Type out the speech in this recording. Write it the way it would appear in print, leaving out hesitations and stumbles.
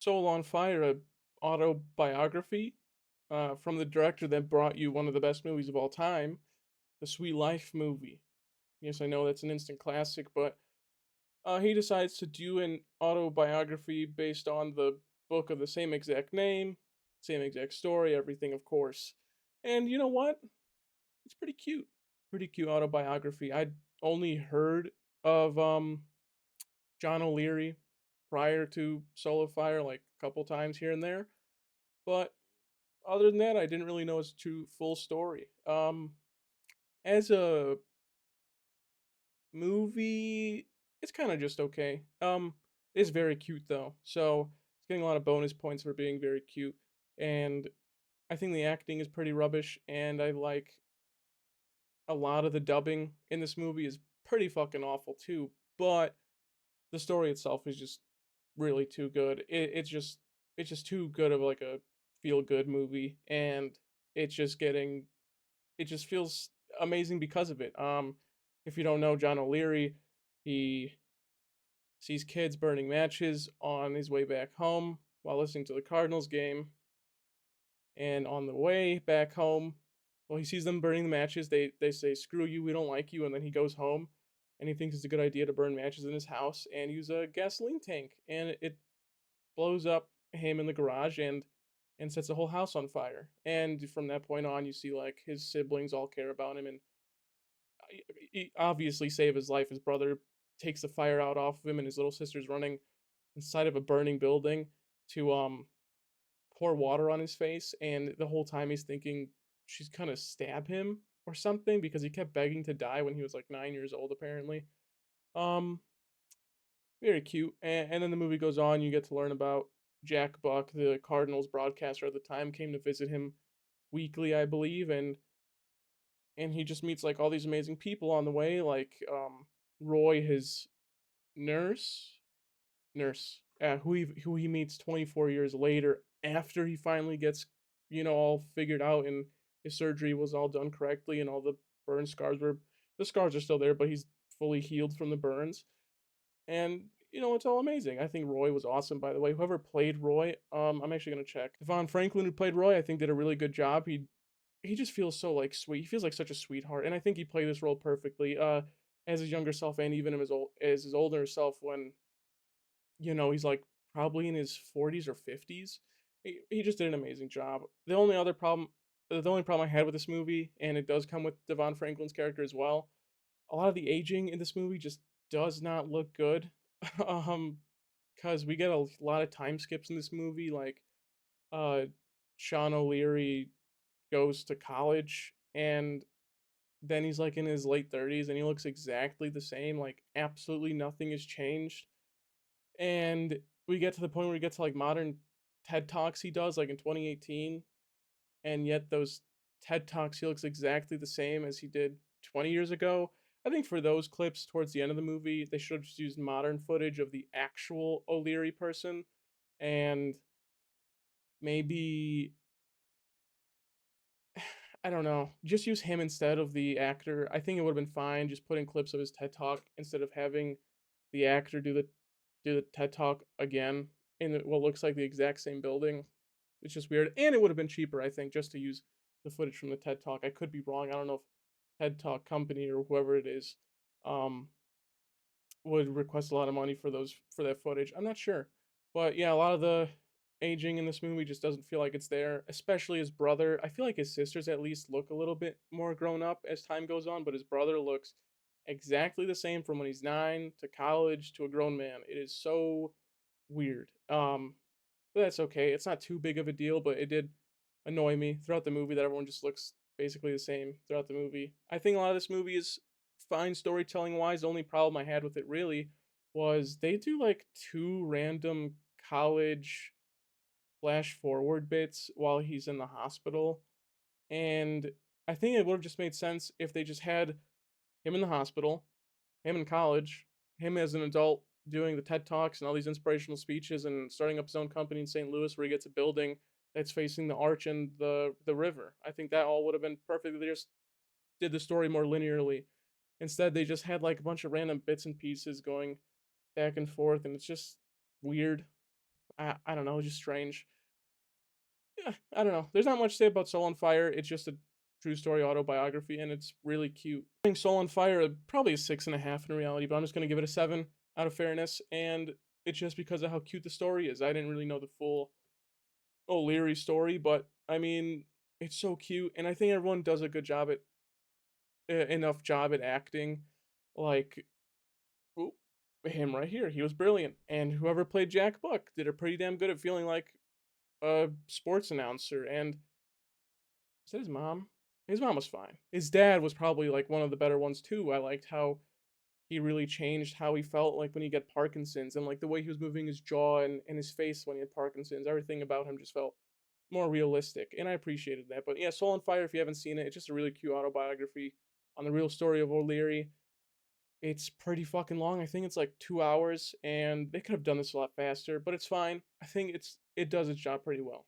Soul on Fire, a autobiography from the director that brought you one of the best movies of all time, the Sweet Life movie. Yes, I know that's an instant classic, but he decides to do an autobiography based on the book of the same exact name, same exact story, everything, of course. And you know what? It's pretty cute. Pretty cute autobiography. I'd only heard of John O'Leary prior to Soul of Fire, like a couple times here and there. But other than that, I didn't really know his true full story. As a movie, it's kind of just okay. It's very cute though, so it's getting a lot of bonus points for being very cute. And I think the acting is pretty rubbish, and I like a lot of the dubbing in this movie is pretty fucking awful too. But the story itself is just really too good. It's just too good of like a feel good movie, and it's just getting it just feels amazing because of it. If you don't know John O'Leary, he sees kids burning matches on his way back home while listening to the Cardinals game, and on the way back home, well, he sees them burning the matches. They say, "Screw you, we don't like you," and then he goes home, and he thinks it's a good idea to burn matches in his house and use a gasoline tank, and it blows up him in the garage and sets the whole house on fire. And from that point on, you see like his siblings all care about him and obviously save his life. His brother takes the fire out off of him, and his little sister's running inside of a burning building to pour water on his face. And the whole time he's thinking she's gonna stab him or something because he kept begging to die when he was like 9 years old, apparently. Um, Very cute. And then the movie goes on. You get to learn about Jack Buck, the Cardinals broadcaster at the time, came to visit him weekly, I believe, and he just meets like all these amazing people on the way, like Roy, his nurse, who he meets 24 years later after he finally gets all figured out and his surgery was all done correctly and all the scars are still there, but he's fully healed from the burns. And it's all amazing. I think Roy was awesome, by the way. Whoever played Roy, I'm actually gonna check. Devon Franklin, who played Roy, I think did a really good job. He just feels so like sweet. He feels like such a sweetheart, and I think he played this role perfectly. As his younger self, and even as his older self, when he's like probably in his 40s or 50s. He just did an amazing job. The only problem I had with this movie, and it does come with Devon Franklin's character as well, a lot of the aging in this movie just does not look good. um, because we get a lot of time skips in this movie, like uh, Sean O'Leary goes to college and then he's like in his late 30s and he looks exactly the same, like absolutely nothing has changed. And we get to the point where we get to like modern TED Talks he does like in 2018, and yet those TED Talks he looks exactly the same as he did 20 years ago. I think for those clips towards the end of the movie, they should have just used modern footage of the actual O'Leary person, and maybe I don't know, just use him instead of the actor. I think it would have been fine just putting clips of his TED Talk instead of having the actor do the TED Talk again in what looks like the exact same building. It's just weird, and it would have been cheaper, I think, just to use the footage from the TED Talk. I could be wrong. I don't know if TED Talk company or whoever it is um, would request a lot of money for that footage. I'm not sure, but yeah, a lot of the aging in this movie just doesn't feel like it's there. Especially his brother. I feel like his sisters at least look a little bit more grown up as time goes on, but his brother looks exactly the same from when he's 9 to college to a grown man. It is so weird. But that's okay. It's not too big of a deal, but it did annoy me throughout the movie that everyone just looks basically the same throughout the movie. I think a lot of this movie is fine storytelling wise. The only problem I had with it really was they do like two random college flash forward bits while he's in the hospital. And I think it would have just made sense if they just had him in the hospital, him in college, him as an adult doing the TED Talks and all these inspirational speeches and starting up his own company in St. Louis where he gets a building that's facing the arch and the river. I think that all would have been perfect. They just did the story more linearly. Instead, they just had like a bunch of random bits and pieces going back and forth, and it's just weird. I don't know, just strange. Yeah, I don't know. There's not much to say about Soul on Fire. It's just a true story autobiography, and it's really cute. I think Soul on Fire probably a 6.5 in reality, but I'm just gonna give it a 7 out of fairness, and it's just because of how cute the story is. I didn't really know the full O'Leary story, but I mean, it's so cute, and I think everyone does a good job at enough job at acting. Like, ooh, him right here, he was brilliant, and whoever played Jack Buck did a pretty damn good at feeling like a sports announcer. And is that his mom? His mom was fine. His dad was probably like one of the better ones too. I liked how he really changed how he felt like when he got Parkinson's, and like the way he was moving his jaw and his face when he had Parkinson's. Everything about him just felt more realistic, and I appreciated that. But yeah, Soul on Fire, if you haven't seen it, it's just a really cute autobiography on the real story of O'Leary. It's pretty fucking long. I think it's like 2 hours, and they could have done this a lot faster, but it's fine. I think it does its job pretty well.